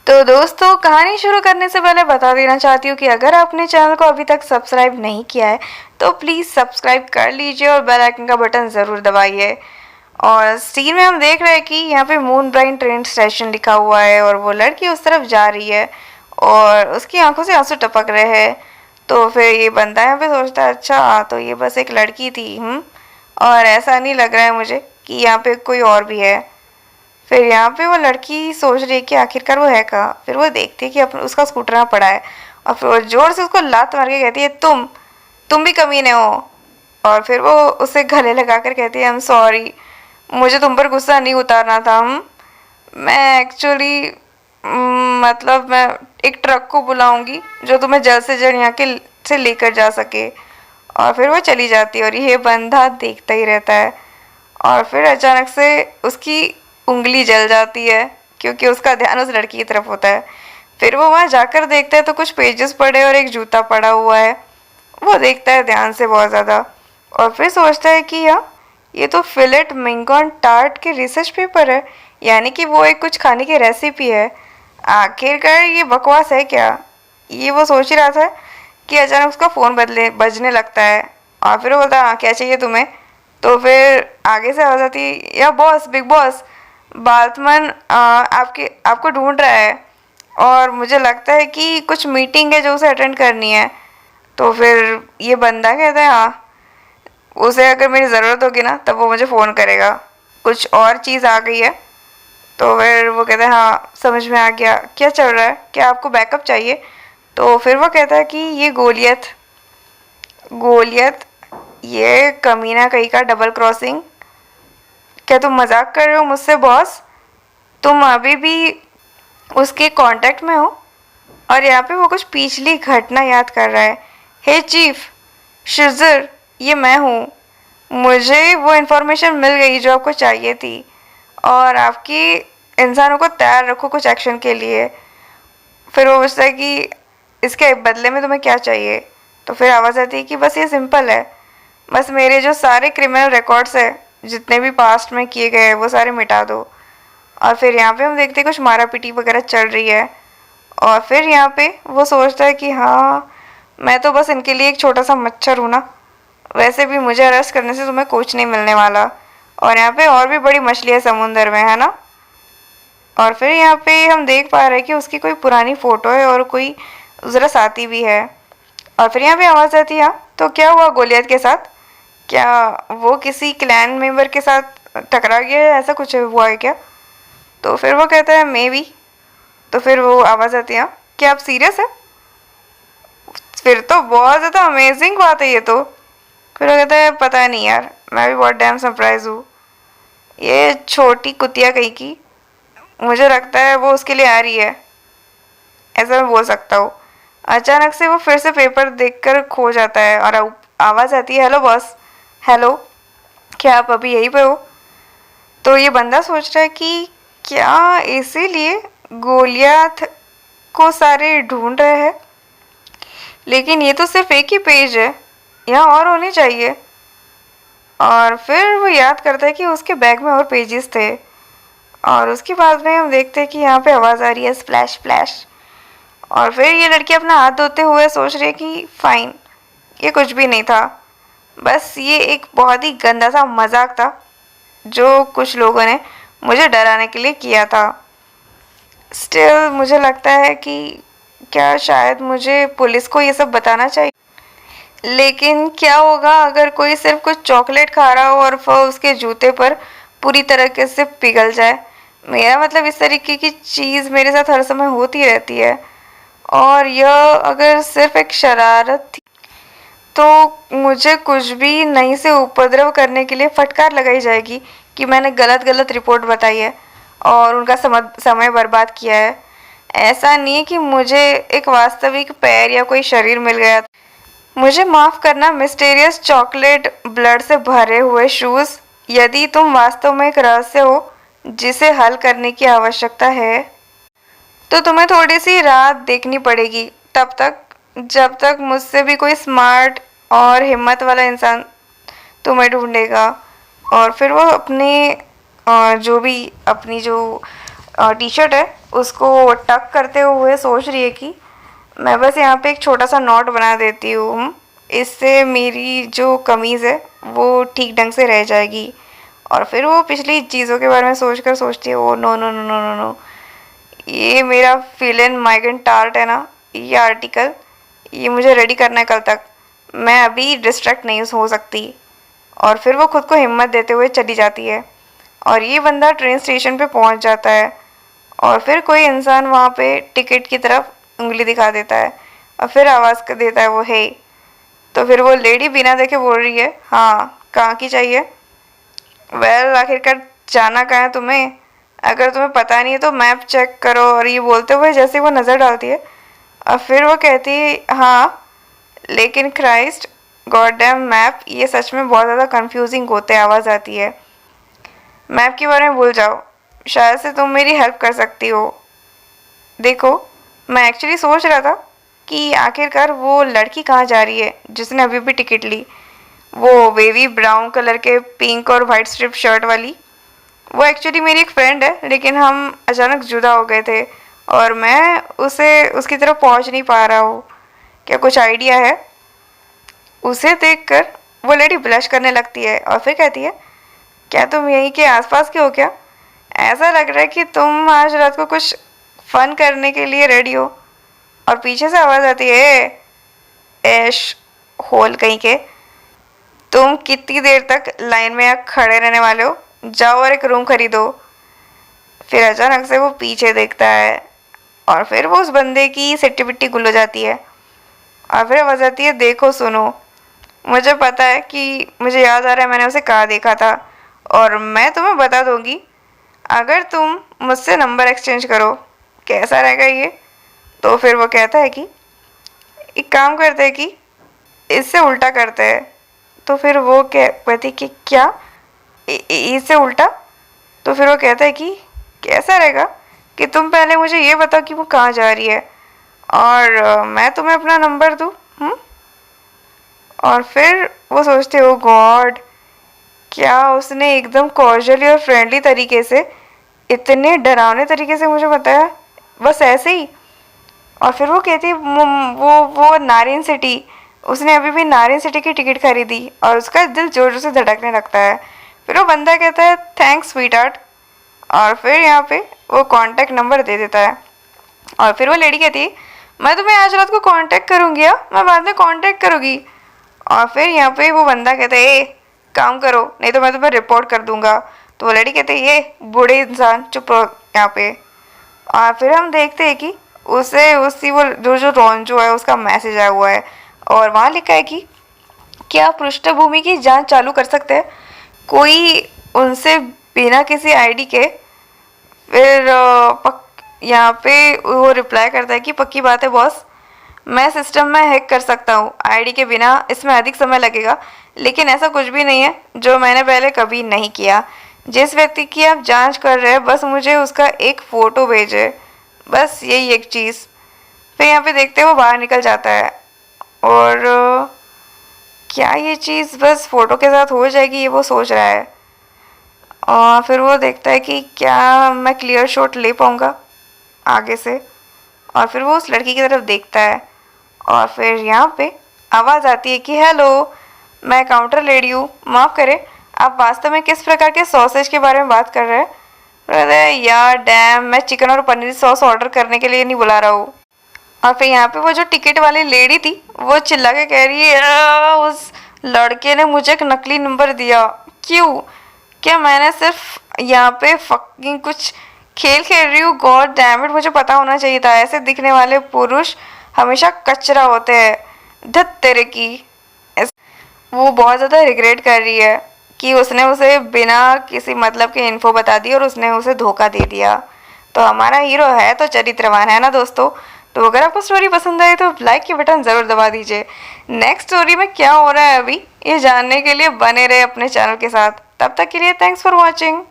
तो दोस्तों, कहानी शुरू करने से पहले बता देना चाहती हूँ कि अगर आपने चैनल को अभी तक सब्सक्राइब नहीं किया है तो प्लीज़ सब्सक्राइब कर लीजिए और बेल आइकन का बटन ज़रूर दबाइए। और सीन में हम देख रहे हैं कि यहाँ पे मून ब्राइन ट्रेन स्टेशन लिखा हुआ है और वो लड़की उस तरफ जा रही है और उसकी आंखों से आंसू टपक रहे हैं। तो फिर ये बंदा यहाँ पे सोचता है, अच्छा तो ये बस एक लड़की थी। और ऐसा नहीं लग रहा है मुझे कि यहाँ पे कोई और भी है। फिर यहाँ पे वो लड़की सोच रही है कि आखिरकार वो है कहाँ। फिर वो देखती है कि उसका स्कूटर यहाँ पड़ा है और फिर वो जोर से उसको लात मार के कहती है, तुम भी कमीने हो। और फिर वो उसे गले लगा कर कहती है, आई एम सॉरी, मुझे तुम पर गुस्सा नहीं उतारना था। मैं एक्चुअली मतलब मैं एक ट्रक को बुलाऊंगी जो तुम्हें जल्द से जल्द यहाँ के से लेकर जा सके। और फिर वो चली जाती है और ये बंदा देखता ही रहता है। और फिर अचानक से उसकी उंगली जल जाती है क्योंकि उसका ध्यान उस लड़की की तरफ होता है। फिर वो वहाँ जाकर देखता है तो कुछ पेजेस पड़े और एक जूता पड़ा हुआ है। वो देखता है ध्यान से बहुत ज़्यादा और फिर सोचता है कि ये तो फिलेट मिंगॉन टार्ट के रिसर्च पेपर है, यानी कि वो एक कुछ खाने की रेसिपी है। आखिरकार ये बकवास है क्या, ये वो सोच ही रहा था कि अचानक उसका फ़ोन बजने लगता है। और फिर वो बोलता है, हाँ क्या चाहिए तुम्हें। तो फिर आगे से आवाज़ आती है, या बॉस, बिग बॉस, बाल्तमन आपको ढूंढ रहा है और मुझे लगता है कि कुछ मीटिंग है जो उसे अटेंड करनी है। तो फिर ये बंदा कहता है, हाँ उसे अगर मेरी ज़रूरत होगी ना तब वो मुझे फ़ोन करेगा, कुछ और चीज़ आ गई है। तो फिर वो कहता है, हाँ समझ में आ गया, क्या चल रहा है, क्या आपको बैकअप चाहिए। तो फिर वो कहता है कि ये गोलियत गोलियत ये कमीना कहीं का डबल क्रॉसिंग, क्या तुम मजाक कर रहे हो मुझसे बॉस, तुम अभी भी उसके कांटेक्ट में हो। और यहाँ पे वो कुछ पिछली घटना याद कर रहा है। हे चीफ शिजर, ये मैं हूँ, मुझे वो इन्फॉर्मेशन मिल गई जो आपको चाहिए थी और आपकी इंसानों को तैयार रखो कुछ एक्शन के लिए। फिर वो पूछता है कि इसके बदले में तुम्हें क्या चाहिए। तो फिर आवाज़ आती है कि बस ये सिंपल है, बस मेरे जो सारे क्रिमिनल रिकॉर्ड्स है जितने भी पास्ट में किए गए हैं वो सारे मिटा दो। और फिर यहाँ पे हम देखते हैं कुछ मारा पीटी वगैरह चल रही है। और फिर यहाँ पे वो सोचता है कि हाँ मैं तो बस इनके लिए एक छोटा सा मच्छर हूँ ना, वैसे भी मुझे अरेस्ट करने से तुम्हें कुछ नहीं मिलने वाला। और यहाँ पे और भी बड़ी मछलियाँ समुंदर में है ना। और फिर यहाँ पे हम देख पा रहे हैं कि उसकी कोई पुरानी फ़ोटो है और कोई ज़रा साथी भी है। और फिर यहाँ पे आवाज़ आती है, हाँ तो क्या हुआ गोलियत के साथ, क्या वो किसी क्लैन मेंबर के साथ टकरा गया है, ऐसा कुछ हुआ है क्या। तो फिर वो कहता है मे बी। तो फिर वो आवाज़ आती है, हाँ क्या आप सीरियस है, फिर तो बहुत ज़्यादा अमेजिंग बात है ये तो। फिर वो कहता है पता नहीं यार, मैं भी बहुत डैम सरप्राइज हूँ, ये छोटी कुतिया कहीं की, मुझे लगता है वो उसके लिए आ रही है, ऐसा मैं बोल सकता हूँ। अचानक से वो फिर से पेपर देखकर खो जाता है और आवाज़ आती है, हेलो बॉस, हेलो, क्या आप अभी यहीं पे हो। तो ये बंदा सोच रहा है कि क्या इसीलिए गोलियात को सारे ढूंढ रहे हैं, लेकिन ये तो सिर्फ एक ही पेज है, यहाँ और होने चाहिए। और फिर वो याद करता है कि उसके बैग में और पेजेस थे। और उसके बाद में हम देखते हैं कि यहाँ पे आवाज़ आ रही है, स्प्लैश स्प्लैश। और फिर ये लड़की अपना हाथ धोते हुए सोच रही है कि फाइन, ये कुछ भी नहीं था, बस ये एक बहुत ही गंदा सा मजाक था जो कुछ लोगों ने मुझे डराने के लिए किया था। स्टिल मुझे लगता है कि क्या शायद मुझे पुलिस को ये सब बताना चाहिए, लेकिन क्या होगा अगर कोई सिर्फ कुछ चॉकलेट खा रहा हो और वह उसके जूते पर पूरी तरीके से पिघल जाए। मेरा मतलब इस तरीके की चीज़ मेरे साथ हर समय होती रहती है और यह अगर सिर्फ एक शरारत थी तो मुझे कुछ भी नहीं से उपद्रव करने के लिए फटकार लगाई जाएगी कि मैंने गलत गलत रिपोर्ट बताई है और उनका समय बर्बाद किया है। ऐसा नहीं है कि मुझे एक वास्तविक पैर या कोई शरीर मिल गया। मुझे माफ़ करना मिस्टीरियस चॉकलेट ब्लड से भरे हुए शूज़, यदि तुम वास्तव में एक रहस्य हो जिसे हल करने की आवश्यकता है तो तुम्हें थोड़ी सी रात देखनी पड़ेगी, तब तक जब तक मुझसे भी कोई स्मार्ट और हिम्मत वाला इंसान तुम्हें ढूंढेगा। और फिर वो अपने जो भी अपनी जो टी शर्ट है उसको टक करते हुए सोच रही है कि मैं बस यहाँ पे एक छोटा सा नॉट बना देती हूँ, इससे मेरी जो कमीज़ है वो ठीक ढंग से रह जाएगी। और फिर वो पिछली चीज़ों के बारे में सोचती है, oh no no no no no no, ये मेरा फिल इन माइग्रेंट टार्ट है ना, ये आर्टिकल, ये मुझे रेडी करना है कल तक, मैं अभी डिस्ट्रैक्ट नहीं हो सकती। और फिर वो खुद को हिम्मत देते हुए चली जाती है और ये बंदा ट्रेन स्टेशन पे पहुंच जाता है और फिर कोई इंसान वहाँ पे टिकट की तरफ उंगली दिखा देता है और फिर आवाज़ कर देता है वो हे। तो फिर वो लेडी बिना देखे बोल रही है, हाँ कहाँ की चाहिए? वेल आखिरकार जाना कहाँ है तुम्हें? अगर तुम्हें पता नहीं है तो मैप चेक करो। और ये बोलते हुए जैसे वो नज़र डालती है और फिर वो कहती है हाँ, लेकिन क्राइस्ट गॉड डैम मैप, ये सच में बहुत ज़्यादा कंफ्यूजिंग होते हैं। आवाज़ आती है, मैप के बारे में भूल जाओ, शायद से तुम मेरी हेल्प कर सकती हो। देखो मैं एक्चुअली सोच रहा था कि आखिरकार वो लड़की कहाँ जा रही है जिसने अभी भी टिकट ली, वो वेवी ब्राउन कलर के पिंक और वाइट स्ट्रिप शर्ट वाली। वो एक्चुअली मेरी एक फ्रेंड है लेकिन हम अचानक जुदा हो गए थे और मैं उसे उसकी तरफ पहुंच नहीं पा रहा हूँ। क्या कुछ आइडिया है? उसे देखकर वो लेडी ब्लश करने लगती है और फिर कहती है, क्या तुम यहीं के आसपास के हो क्या? ऐसा लग रहा है कि तुम आज रात को कुछ फन करने के लिए रेडी हो। और पीछे से आवाज़ आती है, ऐश होल कहीं के, तुम कितनी देर तक लाइन में यहाँ खड़े रहने वाले हो, जाओ और एक रूम खरीदो। फिर अचानक से वो पीछे देखता है और फिर वो उस बंदे की सिट्टी पिट्टी गुल हो जाती है और फिर आवाज़ आती है, देखो सुनो, मुझे पता है कि मुझे याद आ रहा है मैंने उसे कहाँ देखा था और मैं तुम्हें बता दूंगी अगर तुम मुझसे नंबर एक्सचेंज करो। कैसा रहेगा ये? तो फिर वो कहता है कि एक काम करते हैं कि इससे उल्टा करते हैं। तो फिर वो कहती कि क्या इससे उल्टा? तो फिर वो कहता है कि कैसा रहेगा कि तुम पहले मुझे ये बताओ कि वो कहाँ जा रही है और मैं तुम्हें अपना नंबर दूँ। और फिर वो सोचते हो गॉड, क्या उसने एकदम कॉर्डियली और फ्रेंडली तरीके से, इतने डरावने तरीके से मुझे बताया, बस ऐसे ही। और फिर वो कहती है वो नारिन सिटी, उसने अभी भी नारिन सिटी की टिकट खरीदी और उसका दिल जोर जोर से धड़कने लगता है। फिर वो बंदा कहता है थैंक्स स्वीट हार्ट और फिर यहाँ पे वो कांटेक्ट नंबर दे देता है। और फिर वो लेडी कहती है मैं तुम्हें आज रात को कांटेक्ट करूँगी, मैं बाद में कांटेक्ट करूँगी। और फिर यहाँ पे वो बंदा कहता है ए काम करो नहीं तो मैं तुम्हें रिपोर्ट कर दूंगा। तो वो लेडी कहते है ये बूढ़े इंसान चुप रहो यहाँ पे। और फिर हम देखते हैं कि उसे उसी वो जो रोंजो है उसका मैसेज आया हुआ है और वहाँ लिखा है कि क्या पृष्ठभूमि की जांच चालू कर सकते हैं कोई उनसे बिना किसी आईडी के। फिर यहाँ पे वो रिप्लाई करता है कि पक्की बात है बॉस, मैं सिस्टम में हैक कर सकता हूँ आईडी के बिना, इसमें अधिक समय लगेगा लेकिन ऐसा कुछ भी नहीं है जो मैंने पहले कभी नहीं किया। जिस व्यक्ति की आप जांच कर रहे हैं बस मुझे उसका एक फ़ोटो भेजे, बस यही एक चीज़। फिर यहाँ पे देखते हैं वो बाहर निकल जाता है और क्या ये चीज़ बस फ़ोटो के साथ हो जाएगी ये वो सोच रहा है। और फिर वो देखता है कि क्या मैं क्लियर शॉट ले पाऊँगा आगे से। और फिर वो उस लड़की की तरफ देखता है और फिर यहाँ पे आवाज़ आती है कि हेलो मैं काउंटर लेडी हूँ, माफ़ करें आप वास्तव में किस प्रकार के सॉसेज के बारे में बात कर रहे हैं? अरे यार डैम, मैं चिकन और पनीर सॉस ऑर्डर करने के लिए नहीं बुला रहा हूँ। और फिर यहाँ पे वो जो टिकट वाली लेडी थी वो चिल्ला के कह रही है उस लड़के ने मुझे एक नकली नंबर दिया, क्यों? क्या मैंने सिर्फ यहाँ पे फकिंग कुछ खेल खेल रही हूँ? गॉड डैम इट, मुझे पता होना चाहिए था ऐसे दिखने वाले पुरुष हमेशा कचरा होते हैं। धत तेरे की। वो बहुत ज़्यादा रिग्रेट कर रही है कि उसने उसे बिना किसी मतलब के इन्फो बता दी और उसने उसे धोखा दे दिया। तो हमारा हीरो है तो चरित्रवान है ना दोस्तों। तो अगर आपको स्टोरी पसंद आए तो लाइक की बटन ज़रूर दबा दीजिए। नेक्स्ट स्टोरी में क्या हो रहा है अभी ये जानने के लिए बने रहे अपने चैनल के साथ। तब तक के लिए थैंक्स फॉर वॉचिंग।